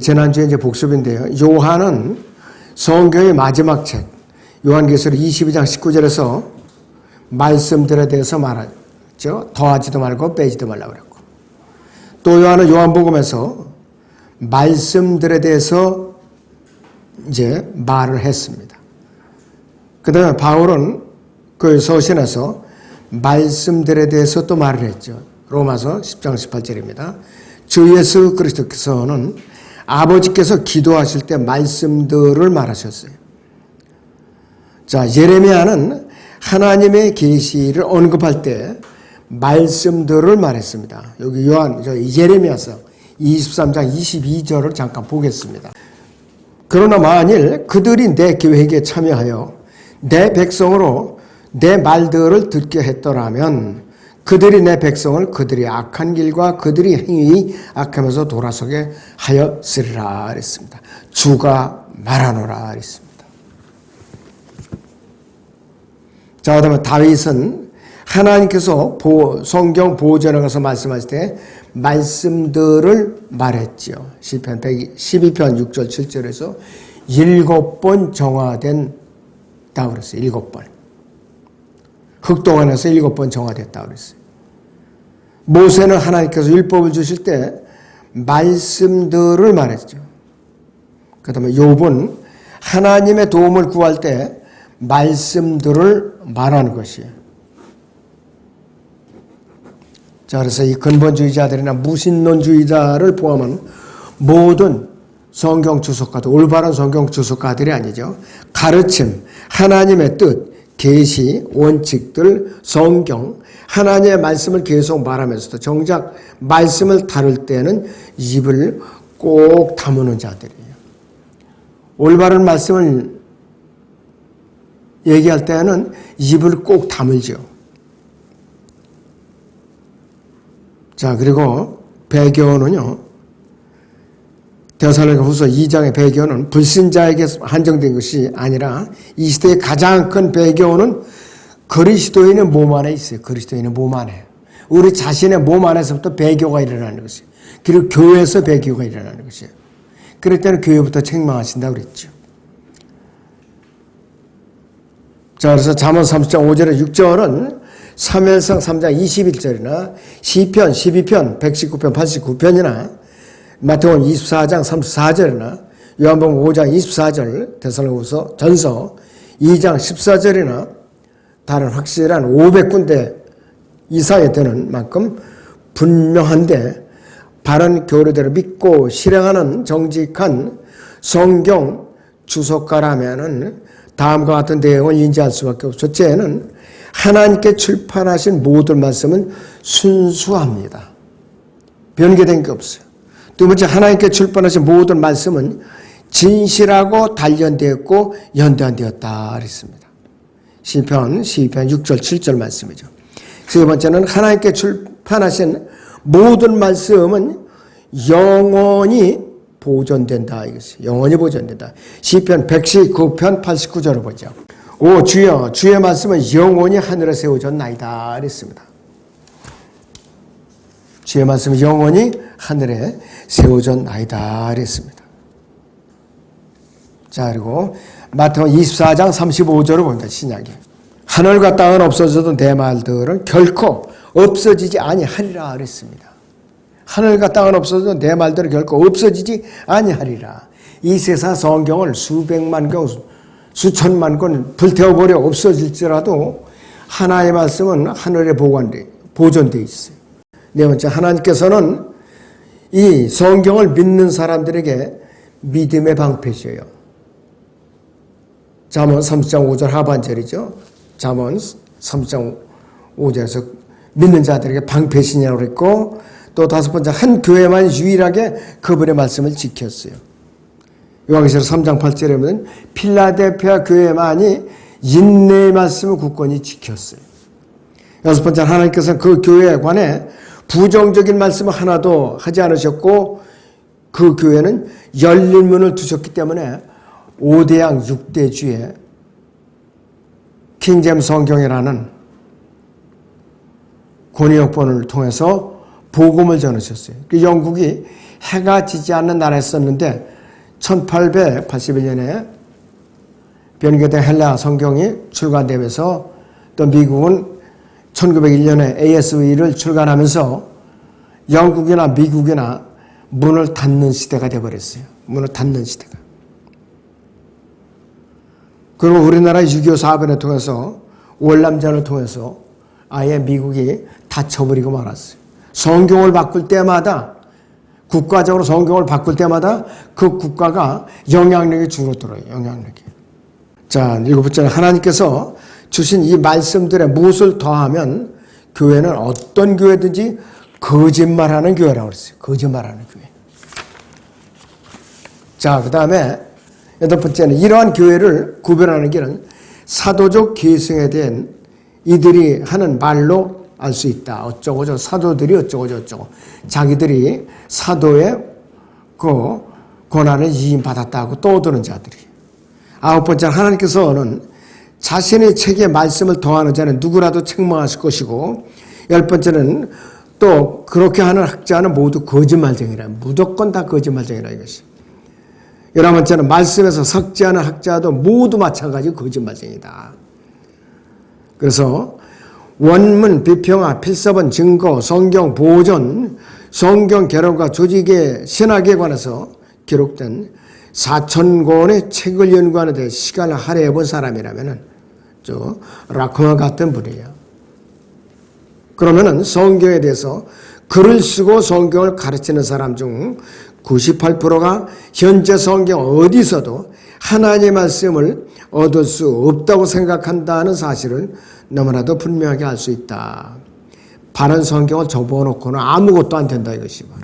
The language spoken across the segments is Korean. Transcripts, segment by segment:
지난주에 이제 복습인데요. 요한은 성경의 마지막 책, 요한계시록 22장 19절에서 말씀들에 대해서 말하죠. 더하지도 말고 빼지도 말라고 그랬고. 또 요한은 요한복음에서 말씀들에 대해서 이제 말을 했습니다. 그 다음에 바울은 그 서신에서 말씀들에 대해서 또 말을 했죠. 로마서 10장 18절입니다. 주 예수 그리스도께서는 아버지께서 기도하실 때 말씀들을 말하셨어요. 자, 예레미야는 하나님의 계시를 언급할 때 말씀들을 말했습니다. 여기 예레미야서 23장 22절을 잠깐 보겠습니다. 그러나 만일 그들이 내 계획에 참여하여 내 백성으로 내 말들을 듣게 했더라면 그들이 내 백성을 그들이 악한 길과 그들이 행위 악하면서 돌아서게 하였으리라 그랬습니다. 주가 말하노라 그랬습니다. 자, 그다음에 다윗은 하나님께서 성경 보호전에 가서 말씀하실 때 말씀들을 말했죠. 시편 12편 6절 7절에서 7번 정화된다고 그랬어요. 7번. 흑동안에서 7번 정화됐다고 그랬어요. 모세는 하나님께서 율법을 주실 때 말씀들을 말했죠. 그 다음에 욥은 하나님의 도움을 구할 때 말씀들을 말하는 것이에요. 자, 그래서 이 근본주의자들이나 무신론주의자를 포함한 모든 성경 주석가들, 올바른 성경 주석가들이 아니죠. 가르침, 하나님의 뜻, 계시, 원칙들, 성경, 하나님의 말씀을 계속 말하면서도 정작 말씀을 다룰 때는 입을 꼭 다무는 자들이에요. 올바른 말씀을 얘기할 때는 입을 꼭 다물죠. 자, 그리고 배교는요, 데살로니가후서 2장의 배교는 불신자에게 한정된 것이 아니라 이 시대의 가장 큰 배교는 그리스도인의 몸 안에 있어요. 그리스도인의 몸 안에. 우리 자신의 몸 안에서부터 배교가 일어나는 것이에요. 그리고 교회에서 배교가 일어나는 것이에요. 그럴 때는 교회부터 책망하신다고 그랬죠. 자, 그래서 잠언 30장 5절에 6절은 사무엘상 3장 21절이나 시편 12편 119편 89편이나 마태복음 24장 34절이나 요한복음 5장 24절 데살로니가후서 전서 2장 14절이나 다른 확실한 500군데 이상이 되는 만큼 분명한데 바른 교리대로 믿고 실행하는 정직한 성경 주석가라면은 다음과 같은 내용을 인지할 수밖에 없죠. 첫째는 하나님께 출판하신 모든 말씀은 순수합니다. 변개된 게 없어요. 두 번째, 하나님께 출판하신 모든 말씀은 진실하고 단련되었고 연단되었다 그랬습니다. 시편 6절 7절 말씀이죠. 세 번째는 하나님께 출판하신 모든 말씀은 영원히 보존된다 이것이. 영원히 보존된다. 시편 119편 89절을 보죠. 오 주여, 주의 말씀은 영원히 하늘에 세워졌나이다 그랬습니다. 주의 말씀은 영원히 하늘에 세워졌나이다 그랬습니다. 자, 그리고 마태복음 24장 35절을 봅니다. 신약이. 하늘과 땅은 없어져도 내 말들은 결코 없어지지 아니하리라 그랬습니다. 하늘과 땅은 없어져도 내 말들은 결코 없어지지 아니하리라. 이 세상 성경을 수백만 권, 수천만 권 불태워버려 없어질지라도 하나의 말씀은 하늘에 보존되어 있어요. 네 번째, 하나님께서는 이 성경을 믿는 사람들에게 믿음의 방패셔요. 잠언 3장 5절 하반절이죠. 잠언 3장 5절에서 믿는 자들에게 방패시냐고 그랬고, 또 다섯 번째, 한 교회만 유일하게 그분의 말씀을 지켰어요. 요한계시록 3장 8절에 보면 필라델피아 교회만이 인내의 말씀을 굳건히 지켰어요. 여섯 번째, 하나님께서는 그 교회에 관해 부정적인 말씀을 하나도 하지 않으셨고 그 교회는 열린 문을 두셨기 때문에 5대양 6대주의 킹제임스 성경이라는 권위역본을 통해서 복음을 전하셨어요. 그 영국이 해가 지지 않는 나라였었는데 1881년에 변개된 헬라 성경이 출간되면서 또 미국은 1901년에 ASV를 출간하면서 영국이나 미국이나 문을 닫는 시대가 되어버렸어요. 문을 닫는 시대가. 그리고 우리나라 6.25 사변을 통해서 월남전을 통해서 아예 미국이 닫혀버리고 말았어요. 성경을 바꿀 때마다 국가적으로 성경을 바꿀 때마다 그 국가가 영향력이 줄어들어요. 영향력이. 자, 7번째는 하나님께서 주신 이 말씀들에 무엇을 더하면 교회는 어떤 교회든지 거짓말하는 교회라고 그랬어요. 거짓말하는 교회. 자, 그 다음에 8번째는 이러한 교회를 구별하는 길은 사도적 계승에 대한 이들이 하는 말로 알 수 있다. 어쩌고저쩌고 사도들이 어쩌고저쩌고 자기들이 사도의 그 권한을 이임받았다고 떠드는 자들이. 9번째는 하나님께서는 자신의 책에 말씀을 더하는 자는 누구라도 책망하실 것이고 10번째는 또 그렇게 하는 학자는 모두 거짓말쟁이라. 무조건 다 거짓말쟁이라 이것이. 11번째는 말씀에서 섞지 않은 학자도 모두 마찬가지로 거짓말쟁이다. 그래서 원문, 비평화, 필서본, 증거, 성경 보존, 성경 개론과 조직의 신학에 관해서 기록된 4,000권의 책을 연구하는 데 시간을 할애해 본 사람이라면은 저 라커마 같은 분이에요. 그러면은 성경에 대해서 글을 쓰고 성경을 가르치는 사람 중 98%가 현재 성경 어디서도 하나님의 말씀을 얻을 수 없다고 생각한다는 사실을 너무나도 분명하게 알 수 있다. 바른 성경을 접어놓고는 아무것도 안 된다 이것이 바로.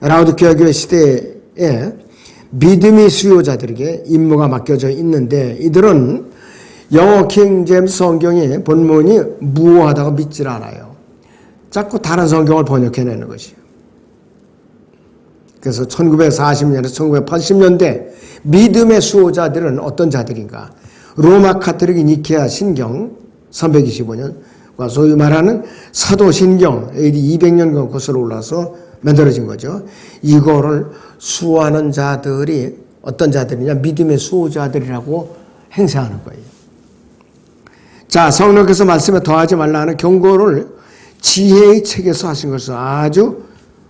라우디케아 교회 시대에 믿음의 수요자들에게 임무가 맡겨져 있는데 이들은 영어 킹제임스 성경의 본문이 무오하다고 믿질 않아요. 자꾸 다른 성경을 번역해내는 것이에요. 그래서 1940년에서 1980년대 믿음의 수호자들은 어떤 자들인가? 로마 카톨릭 니케아 신경 325년과 소위 말하는 사도 신경 AD 200년 것으로 올라서 만들어진 거죠. 이거를 수호하는 자들이 어떤 자들이냐? 믿음의 수호자들이라고 행세하는 거예요. 자, 성령께서 말씀에 더하지 말라는 경고를 지혜의 책에서 하신 것은 아주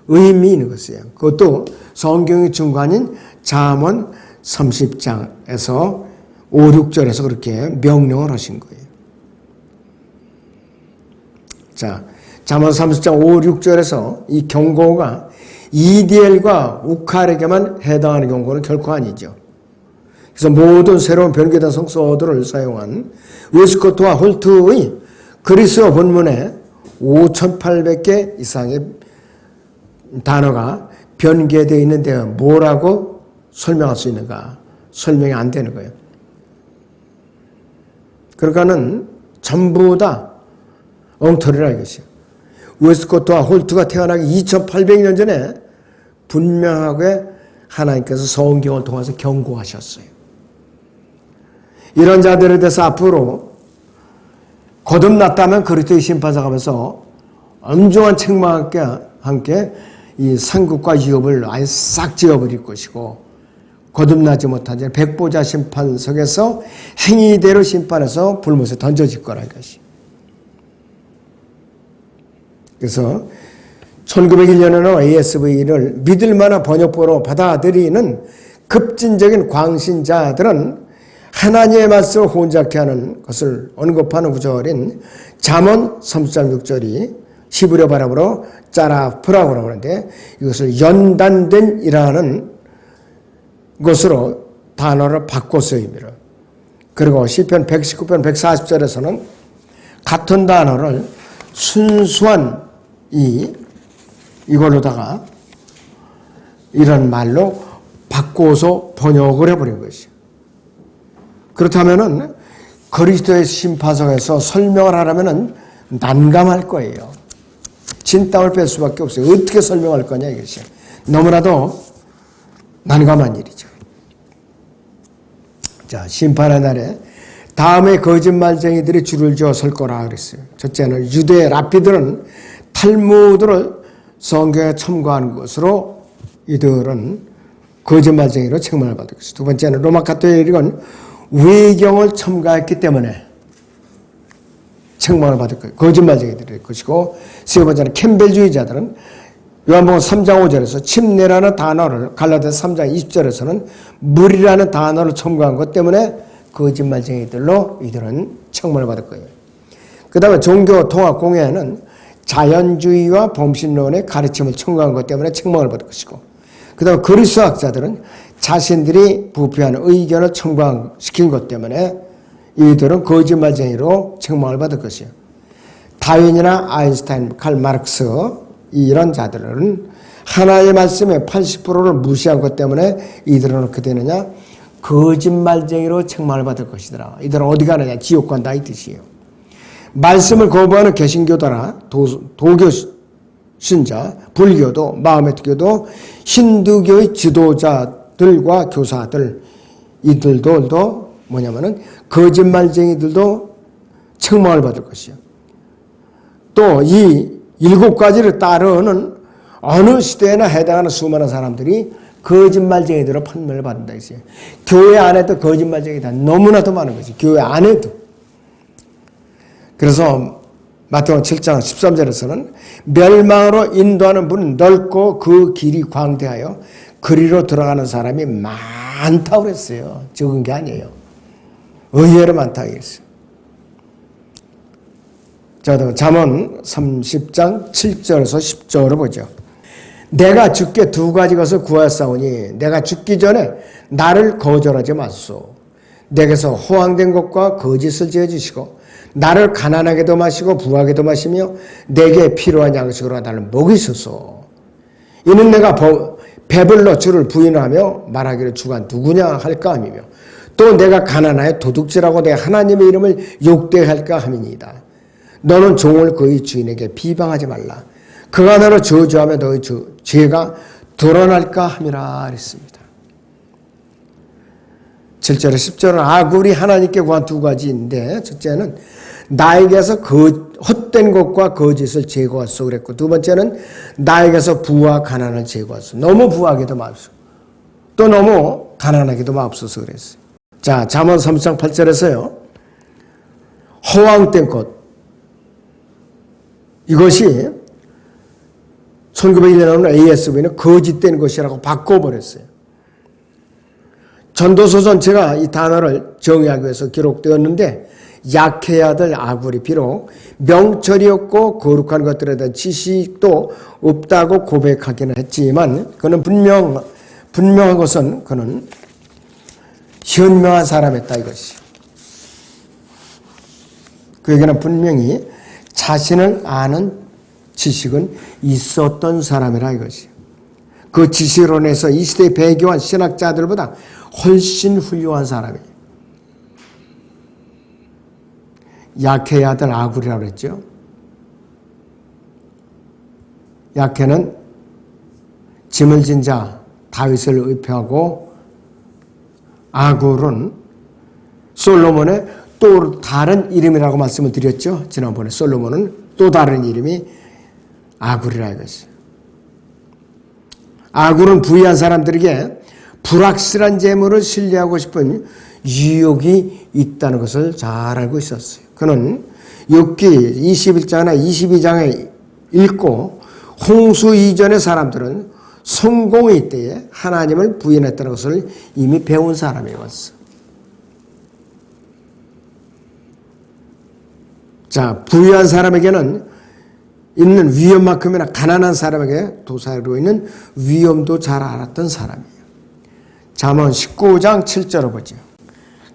의미 있는 것이에요. 그것도 성경의 중간인 잠언 30장에서 5, 6절에서 그렇게 명령을 하신 거예요. 자, 잠언 30장 5, 6절에서 이 경고가 이디엘과 우칼에게만 해당하는 경고는 결코 아니죠. 그래서 모든 새로운 변개된 성서들을 사용한 웨스코트와 홀트의 그리스어 본문에 5,800개 이상의 단어가 변개되어 있는데 뭐라고 설명할 수 있는가? 설명이 안 되는 거예요. 그러니까는 전부 다 엉터리라 이것이에요. 웨스코트와 홀트가 태어나기 2,800년 전에 분명하게 하나님께서 성경을 통해서 경고하셨어요. 이런 자들에 대해서 앞으로 거듭났다면 그리스도의 심판사 가면서 엄중한 책망과 함께 이 상국과 유업을 아예 싹 지어버릴 것이고 거듭나지 못한 자는 백보자 심판석에서 행위대로 심판해서 불못에 던져질 거라 이것이. 그래서 1901년에는 ASV를 믿을 만한 번역보로 받아들이는 급진적인 광신자들은 하나님의 말씀을 혼잡케 하는 것을 언급하는 구절인 잠언 30.6절이 히브리어 발음으로 짜라프라고 하는데 이것을 연단된이라는 것으로 단어를 바꿔 쓰입니다. 그리고 시편 119편 140절에서는 같은 단어를 순수한 이걸로다가 이런 말로 바꿔서 번역을 해버린 것이죠. 그렇다면은 그리스도의 심판석에서 설명을 하려면은 난감할 거예요. 진땀을 뺄 수밖에 없어요. 어떻게 설명할 거냐 이것이. 너무나도 난감한 일이죠. 자, 심판의 날에 다음에 거짓말쟁이들이 줄을 지어 설 거라 그랬어요. 첫째는 유대 랍비들은 탈무드를 성경에 첨가한 것으로 이들은 거짓말쟁이로 책망을 받을 것이고, 두 번째는 로마 가톨릭은 외경을 첨가했기 때문에 책망을 받을 것이고, 거짓말쟁이들일 것이고, 세 번째는 캠벨주의자들은 요한복음 3장 5절에서 침례라는 단어를 갈라디아서 3장 20절에서는 물이라는 단어를 첨가한 것 때문에 거짓말쟁이들로 이들은 책망을 받을 거예요. 그 다음에 종교통합공회는 자연주의와 범신론의 가르침을 첨가한 것 때문에 책망을 받을 것이고, 그 다음에 그리스도학자들은 자신들이 부패하는 의견을 첨가시킨 것 때문에 이들은 거짓말쟁이로 책망을 받을 것이에요. 다윈이나 아인슈타인, 칼 마르크스 이런 자들은 하나의 말씀의 80%를 무시한 것 때문에 이들은 어떻게 되느냐? 거짓말쟁이로 책망을 받을 것이더라. 이들은 어디 가느냐? 지옥 간다 이 뜻이에요. 말씀을 거부하는 개신교도나 도교 신자, 불교도, 마호메트교도, 힌두교의 지도자들과 교사들 이들도 뭐냐면은 거짓말쟁이들도 책망을 받을 것이요. 또 이 7가지를 따르는 어느 시대에나 해당하는 수많은 사람들이 거짓말쟁이들로 판명을 받는다 했어요. 교회 안에도 거짓말쟁이다 너무나도 많은 거지. 교회 안에도. 그래서 마태복음 7장 13절에서는 멸망으로 인도하는 문은 넓고 그 길이 광대하여 그리로 들어가는 사람이 많다고 그랬어요. 적은 게 아니에요. 의외로 많다고 했어요. 자, 잠언 30장 7절에서 10절을 보죠. 내가 주께 2가지 것을 구하였사오니 내가 죽기 전에 나를 거절하지 마소서. 내게서 호황된 것과 거짓을 지어주시고 나를 가난하게도 마시고 부하게도 마시며 내게 필요한 양식으로 나를 먹이소서. 이는 내가 배불러 주를 부인하며 말하기를 주가 누구냐 할까 함이며 또 내가 가난하여 도둑질하고 내 하나님의 이름을 욕되할까 함이니이다. 너는 종을 그의 주인에게 비방하지 말라. 그가 너를 저주하며 너의 죄가 드러날까 함이라 그랬습니다. 7절에 10절은 아굴이 하나님께 구한 2가지인데 첫째는 나에게서 헛된 것과 거짓을 제거하소 그랬고, 두 번째는 나에게서 부와 가난을 제거하소. 너무 부하게도 마옵소서. 또 너무 가난하게도 마옵소서 그랬어요. 자, 잠언 3장 8절에서요. 허황된 것. 이것이 1901년에 나온 ASV는 거짓된 것이라고 바꿔버렸어요. 전도서 전체가 이 단어를 정의하기 위해서 기록되었는데 약해야 될 아굴이 비록 명철이 없고 거룩한 것들에 대한 지식도 없다고 고백하기는 했지만 그는 분명한 것은 그는 현명한 사람이었다 이것이요. 그에게는 분명히 자신을 아는 지식은 있었던 사람이라 이것이요. 그 지식으로 인해서 이 시대에 배교한 신학자들보다 훨씬 훌륭한 사람이에요. 약해야 될 아굴이라고 그랬죠. 약해는 짐을 진 자 다윗을 의표하고 아굴은 솔로몬의 또 다른 이름이라고 말씀을 드렸죠. 지난번에 솔로몬은 또 다른 이름이 아굴이라 이것이에요. 아굴은 부유한 사람들에게 불확실한 재물을 신뢰하고 싶은 유혹이 있다는 것을 잘 알고 있었어요. 그는 욥기 21장이나 22장에 읽고 홍수 이전의 사람들은 성공의 때에 하나님을 부인했다는 것을 이미 배운 사람이었어. 자, 부유한 사람에게는 있는 위험만큼이나 가난한 사람에게 도사리고 있는 위험도 잘 알았던 사람이에요. 잠언 19장 7절을 보죠.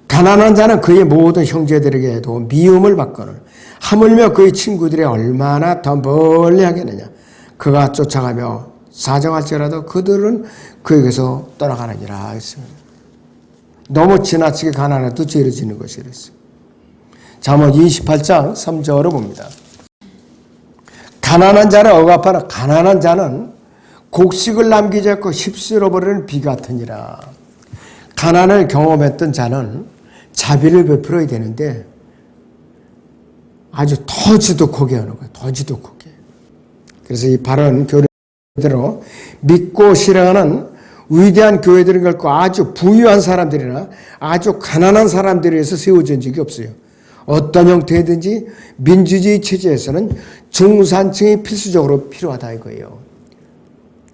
가난한 자는 그의 모든 형제들에게도 미움을 받거늘 하물며 그의 친구들이 얼마나 더 멀리 하겠느냐. 그가 쫓아가며 사정할지라도 그들은 그에게서 떠나가느니라 했습니다. 너무 지나치게 가난해도 죄를 짓는 것이 그랬어요. 잠언 28장 3절을 봅니다. 가난한 자는 억압하나 가난한 자는 곡식을 남기지 않고 휩쓸어 버리는 비 같으니라. 가난을 경험했던 자는 자비를 베풀어야 되는데 아주 더 지독하게 하는 거예요. 더 지독하게. 그래서 이 바른 교리 대로 믿고 실행하는 위대한 교회들인 걸고 아주 부유한 사람들이나 아주 가난한 사람들에 의해서 세워진 적이 없어요. 어떤 형태든지 민주주의 체제에서는 중산층이 필수적으로 필요하다 이거예요.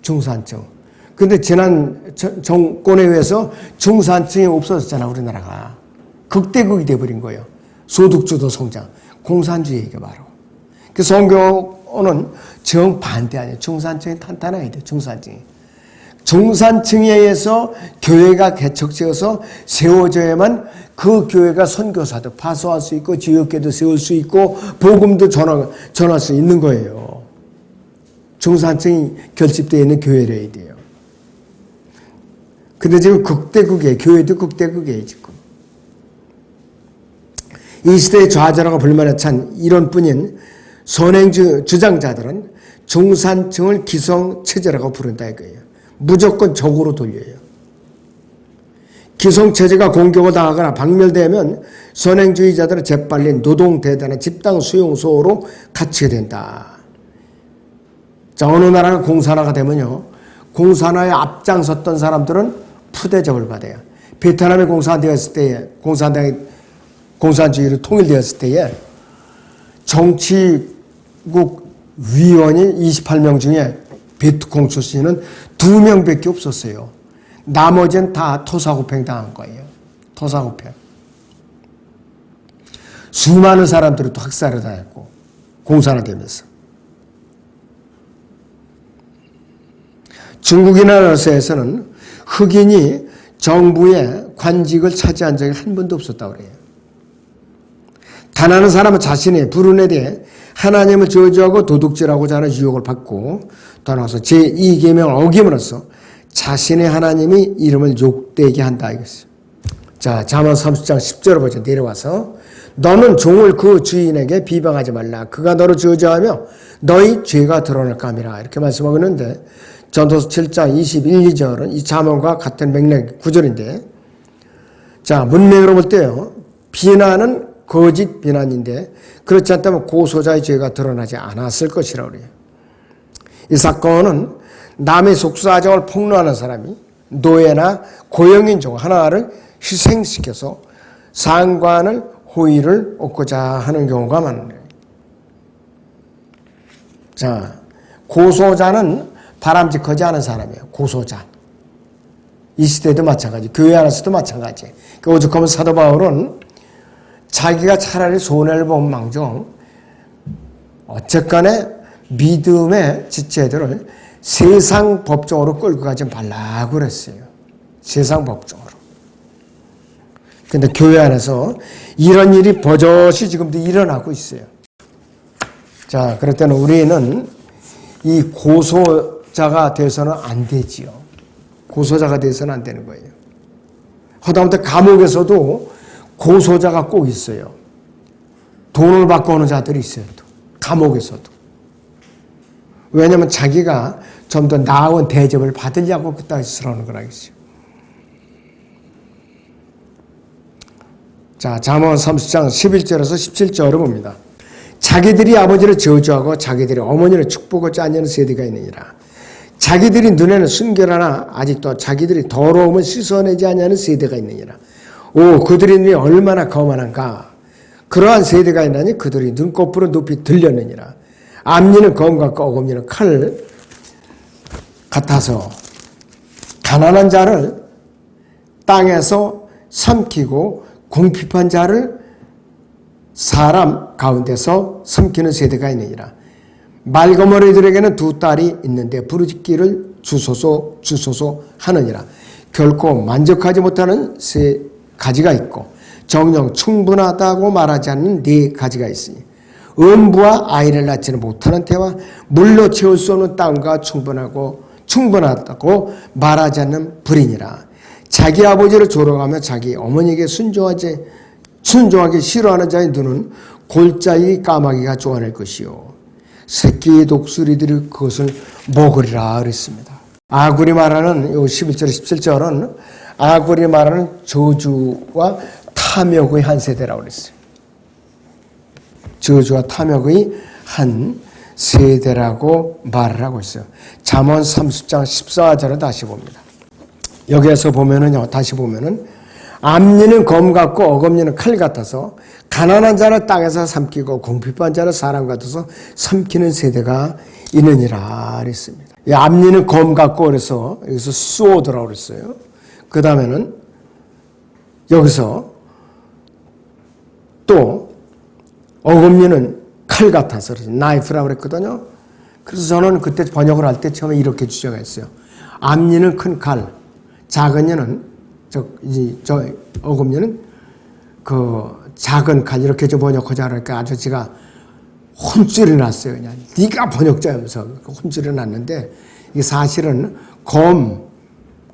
중산층. 근데 지난 정권에 의해서 중산층이 없어졌잖아, 우리나라가. 극대극이 돼버린 거예요. 소득주도 성장. 공산주의가 바로. 그 성경은 정반대 아니에요. 중산층이 탄탄해야 돼요, 중산층이. 중산층에 의해서 교회가 개척되어서 세워져야만 그 교회가 선교사도 파송할 수 있고 지역교회도 세울 수 있고 복음도 전할 수 있는 거예요. 중산층이 결집되어 있는 교회래야 돼요. 근데 지금 극대극이에요. 교회도 극대극이에요, 지금. 이 시대의 좌절하고 불만에 찬 이론뿐인 선행주 주장자들은 중산층을 기성체제라고 부른다 이거예요. 무조건 적으로 돌려요. 기성체제가 공격을 당하거나 박멸되면 선행주의자들은 재빨리 노동대단의 집단 수용소로 갇히게 된다. 자, 어느 나라가 공산화가 되면요, 공산화에 앞장섰던 사람들은 푸대접을 받아요. 베트남이 공산되었을 때에, 공산주의로 통일되었을 때에 정치국 위원이 28명 중에 베트콩 출신은 2명밖에 없었어요. 나머지는 다 토사구팽 당한 거예요. 토사구팽. 수많은 사람들이 또 학살을 당했고 공산화되면서. 중국이나 러시아에서는 흑인이 정부의 관직을 차지한 적이 한 번도 없었다고 그래요. 가난한 사람은 자신의 불운에 대해 하나님을 저주하고 도둑질하고자 하는 유혹을 받고 떠나서 제2계명을 어김으로써 자신의 하나님이 이름을 욕되게 한다 이것이요. 자, 잠언 30장 10절을 보죠. 내려와서 너는 종을 그 주인에게 비방하지 말라. 그가 너를 저주하며 너희 죄가 드러날까 함이라. 이렇게 말씀하고 있는데 전도서 7장 21, 2절은 이 잠언과 같은 맥락 구절인데, 자, 문맥으로 볼 때요, 비난은 거짓 비난인데 그렇지 않다면 고소자의 죄가 드러나지 않았을 것이라고 그래요. 이 사건은 남의 속사정을 폭로하는 사람이 노예나 고용인종 하나를 희생시켜서 상관을 호의를 얻고자 하는 경우가 많은 거예요. 자, 고소자는 바람직하지 않은 사람이에요. 고소자. 이 시대도 마찬가지, 교회 안에서도 마찬가지. 오죽하면 사도 바울은 자기가 차라리 손해를 본 망정 어쨌간에 믿음의 지체들을 세상 법정으로 끌고 가지 말라고 그랬어요. 세상 법정으로. 근데 교회 안에서 이런 일이 버젓이 지금도 일어나고 있어요. 자, 그럴 때는 우리는 이 고소자가 돼서는 안 되지요. 고소자가 돼서는 안 되는 거예요. 하다못해 감옥에서도 고소자가 꼭 있어요. 돈을 받고 오는 자들이 있어요. 또. 감옥에서도. 왜냐하면 자기가 좀 더 나은 대접을 받으려고 그따위 쓰러는 거라겠어요. 자, 잠언 30장 11절에서 17절을 봅니다. 자기들이 아버지를 저주하고 자기들이 어머니를 축복하지 않는 세대가 있느니라. 자기들이 눈에는 순결하나 아직도 자기들이 더러움을 씻어내지 않는 세대가 있느니라. 오, 그들의 눈이 얼마나 거만한가. 그러한 세대가 있나니 그들이 눈꺼풀을 높이 들렸느니라. 앞니는 검과 어금니는 칼 같아서 가난한 자를 땅에서 삼키고 궁핍한 자를 사람 가운데서 삼키는 세대가 있느니라. 말거머리들에게는 두 딸이 있는데 부르짖기를 주소서 하느니라. 결코 만족하지 못하는 세 가지가 있고 정녕 충분하다고 말하지 않는 네 가지가 있으니 음부와 아이를 낳지는 못하는 태와 물로 채울 수 없는 땅과 충분하다고 말하지 않는 불이니라. 자기 아버지를 조롱하며 자기 어머니에게 순종하기 싫어하는 자의 눈은 골짜기 까마귀가 쪼아낼 것이요 새끼의 독수리들이 그것을 먹으리라 그랬습니다. 아굴이 말하는 요 11절 17절은 아굴이 말하는 저주와 탐욕의 한 세대라고 그랬어요. 저주와 탐욕의 한 세대라고 말을 하고 있어요. 잠언 30장 14절을 다시 봅니다. 여기에서 보면은요, 다시 보면은 앞니는 검 같고 어금니는 칼 같아서 가난한 자를 땅에서 삼키고 궁핍한 자를 사람 같아서 삼키는 세대가 있느니라 그랬습니다. 이 앞니는 검 같고 그래서 여기서 수오드라고 그랬어요. 그 다음에는 여기서 또 어금니는 칼 같아서 나이프라고 그랬거든요. 그래서 저는 그때 번역을 할 때 처음에 이렇게 주장했어요. 앞니는 큰 칼, 작은 니는 저 어금니는 그 작은 칼 이렇게 좀 번역하자 그러니까 아저씨가 혼쭐이 났어요. 그냥 네가 번역자면서 혼쭐이 났는데 이게 사실은 검,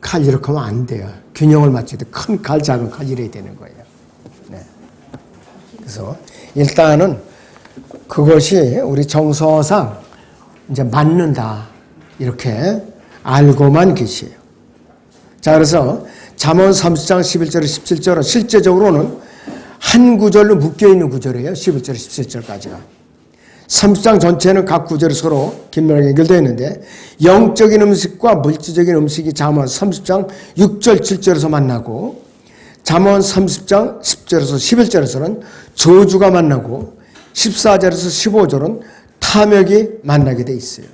칼 이렇게 하면 안 돼요. 균형을 맞춰야 돼. 큰 칼, 작은 칼 이래야 되는 거예요. 네. 그래서 일단은 그것이 우리 정서상 이제 맞는다 이렇게 알고만 계시에요. 자, 그래서 잠언 30장 11절 17절은 실제적으로는 한 구절로 묶여있는 구절이에요. 11절 17절까지가. 30장 전체는 각 구절이 서로 긴밀하게 연결되어 있는데 영적인 음식과 물질적인 음식이 잠언 30장 6절 7절에서 만나고 잠언 30장 10절에서 11절에서는 저주가 만나고 14절에서 15절은 탐욕이 만나게 돼 있어요.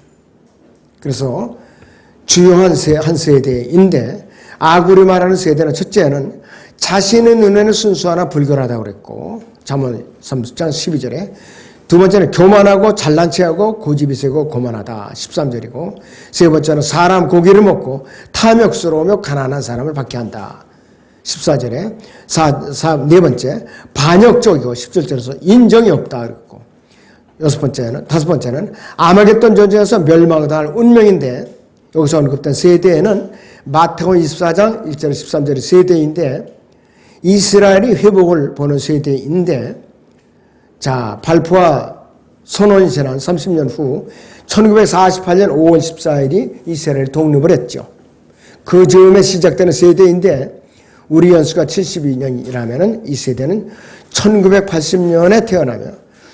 그래서 주요한 한 세대인데 아굴이 말하는 세대는 첫째는 자신의 눈에는 순수하나 불결하다고 그랬고 잠언 30장 12절에 두 번째는 교만하고 잘난 체하고 고집이 세고 고만하다 13절이고 세 번째는 사람 고기를 먹고 탐욕스러우며 가난한 사람을 박해한다 14절에 네 번째 반역적이고 17절에서 인정이 없다 그랬고 다섯 번째는 아마겟돈 전쟁에서 멸망당할 운명인데 여기서 언급된 세대에는 마태복음 24장 1절 13절의 세대인데 이스라엘이 회복을 보는 세대인데 자 발포와 선언이 지난 30년 후 1948년 5월 14일이 이스라엘 독립을 했죠. 그 즈음에 시작되는 세대인데 우리 연수가 72년이라면 이 세대는 1980년에 태어나며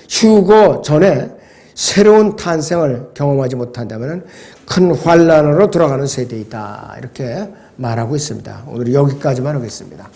휴거 전에 새로운 탄생을 경험하지 못한다면 큰 환란으로 돌아가는 세대이다. 이렇게 말하고 있습니다. 오늘 여기까지만 하겠습니다.